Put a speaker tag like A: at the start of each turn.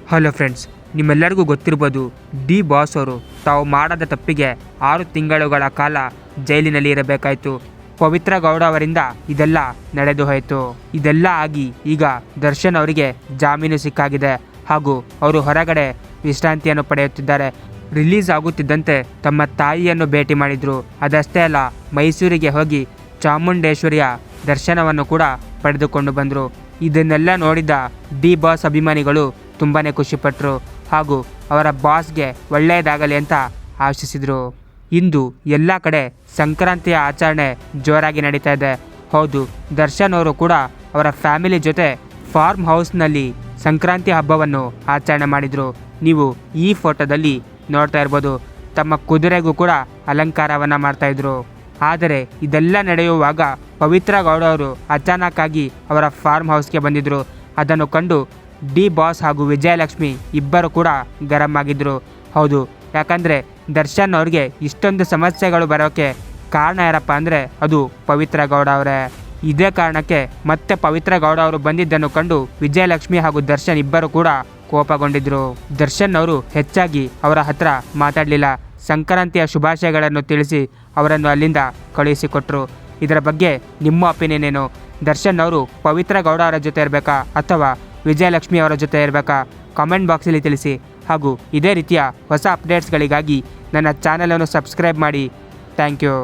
A: Hello friends, ನಿಮ್ಮೆಲ್ಲರಿಗೂ ಗೊತ್ತಿರ್ಬೋದು D boss ಅವರು ತಾವು ಮಾಡದ ತಪ್ಪಿಗೆ 6 ತಿಂಗಳುಗಳ ಕಾಲ ಜೈಲಿನಲ್ಲಿ ಇರಬೇಕಾಯಿತು. ಪವಿತ್ರ ಗೌಡ ಅವರಿಂದ ಇದೆಲ್ಲ ನಡೆದು ಹೋಯಿತು. ಇದೆಲ್ಲ ಆಗಿ ಈಗ ದರ್ಶನ್ ಅವರಿಗೆ ಜಾಮೀನು ಸಿಕ್ಕಾಗಿದೆ ಹಾಗೂ ಅವರು ಹೊರಗಡೆ ವಿಶ್ರಾಂತಿಯನ್ನು ಪಡೆಯುತ್ತಿದ್ದಾರೆ. ರಿಲೀಸ್ ಆಗುತ್ತಿದ್ದಂತೆ ತಮ್ಮ ತಾಯಿಯನ್ನು ಭೇಟಿ ಮಾಡಿದರು. ಅದಷ್ಟೇ ಅಲ್ಲ, ಮೈಸೂರಿಗೆ ಹೋಗಿ ಚಾಮುಂಡೇಶ್ವರಿಯ ದರ್ಶನವನ್ನು ಕೂಡ ಪಡೆದುಕೊಂಡು ಬಂದರು. ಇದನ್ನೆಲ್ಲ ನೋಡಿದ ಡಿ ಬಾಸ್ ಅಭಿಮಾನಿಗಳು ತುಂಬಾ ಖುಷಿಪಟ್ಟರು ಹಾಗೂ ಅವರ ಬಾಸ್ಗೆ ಒಳ್ಳೆಯದಾಗಲಿ ಅಂತ ಆಶಿಸಿದರು. ಇಂದು ಎಲ್ಲ ಕಡೆ ಸಂಕ್ರಾಂತಿಯ ಆಚರಣೆ ಜೋರಾಗಿ ನಡೀತಾ ಇದೆ. ಹೌದು, ದರ್ಶನ್ ಅವರು ಕೂಡ ಅವರ ಫ್ಯಾಮಿಲಿ ಜೊತೆ ಫಾರ್ಮ್ ಹೌಸ್ನಲ್ಲಿ ಸಂಕ್ರಾಂತಿ ಹಬ್ಬವನ್ನು ಆಚರಣೆ ಮಾಡಿದರು. ನೀವು ಈ ಫೋಟೋದಲ್ಲಿ ನೋಡ್ತಾ ಇರ್ಬೋದು. ತಮ್ಮ ಕುದುರೆಗೂ ಕೂಡ ಅಲಂಕಾರವನ್ನು ಮಾಡ್ತಾಯಿದ್ರು. ಆದರೆ ಇದೆಲ್ಲ ನಡೆಯುವಾಗ ಪವಿತ್ರ ಗೌಡ ಅವರು ಅಚಾನಕ್ಕಾಗಿ ಅವರ ಫಾರ್ಮ್ ಹೌಸ್ಗೆ ಬಂದಿದ್ದರು. ಅದನ್ನು ಕಂಡು ಡಿ ಬಾಸ್ ಹಾಗೂ ವಿಜಯಲಕ್ಷ್ಮಿ ಇಬ್ಬರು ಕೂಡ ಗರಂ ಆಗಿದ್ದರು. ಹೌದು, ಯಾಕಂದರೆ ದರ್ಶನ್ ಅವ್ರಿಗೆ ಇಷ್ಟೊಂದು ಸಮಸ್ಯೆಗಳು ಬರೋಕ್ಕೆ ಕಾರಣ ಯಾರಪ್ಪ ಅಂದರೆ ಅದು ಪವಿತ್ರ ಗೌಡ ಅವರೇ. ಇದೇ ಕಾರಣಕ್ಕೆ ಮತ್ತೆ ಪವಿತ್ರ ಗೌಡ ಅವರು ಬಂದಿದ್ದನ್ನು ಕಂಡು ವಿಜಯಲಕ್ಷ್ಮಿ ಹಾಗೂ ದರ್ಶನ್ ಇಬ್ಬರು ಕೂಡ ಕೋಪಗೊಂಡಿದ್ದರು. ದರ್ಶನ್ ಅವರು ಹೆಚ್ಚಾಗಿ ಅವರ ಹತ್ರ ಮಾತಾಡಲಿಲ್ಲ. ಸಂಕ್ರಾಂತಿಯ ಶುಭಾಶಯಗಳನ್ನು ತಿಳಿಸಿ ಅವರನ್ನು ಅಲ್ಲಿಂದ ಕಳುಹಿಸಿಕೊಟ್ರು. ಇದರ ಬಗ್ಗೆ ನಿಮ್ಮ ಒಪಿನಿಯನ್ ಏನು? ದರ್ಶನ್ ಅವರು ಪವಿತ್ರ ಗೌಡ ಅವರ ಜೊತೆ ಇರಬೇಕಾ ಅಥವಾ ವಿಜಯಲಕ್ಷ್ಮಿ ಅವರ ಜೊತೆ ಇರಬೇಕಾ? ಕಾಮೆಂಟ್ ಬಾಕ್ಸಲ್ಲಿ ತಿಳಿಸಿ. ಹಾಗೂ ಇದೇ ರೀತಿಯ ಹೊಸ ಅಪ್ಡೇಟ್ಸ್ಗಳಿಗಾಗಿ ನನ್ನ ಚಾನಲನ್ನು ಸಬ್ಸ್ಕ್ರೈಬ್ ಮಾಡಿ. Thank you.